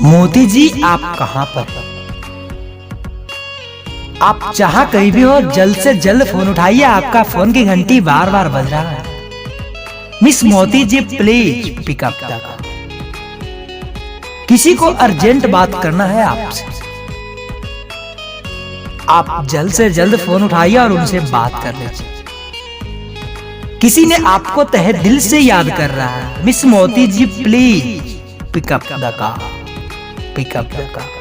मोती जी आप कहाँ पर हैं? आप जहां कहीं भी हो जल्द से जल्द फोन उठाइए, आपका फोन की घंटी बार बार बज रहा है। Miss Moti ji please pick up the call. किसी को अर्जेंट बात करना है आपसे। आप जल्द से जल्द फोन उठाइए और उनसे बात कर लीजिए। किसी ने आपको तहे दिल से याद कर रहा है। Miss Moti ji please pick up the call, pick up the call.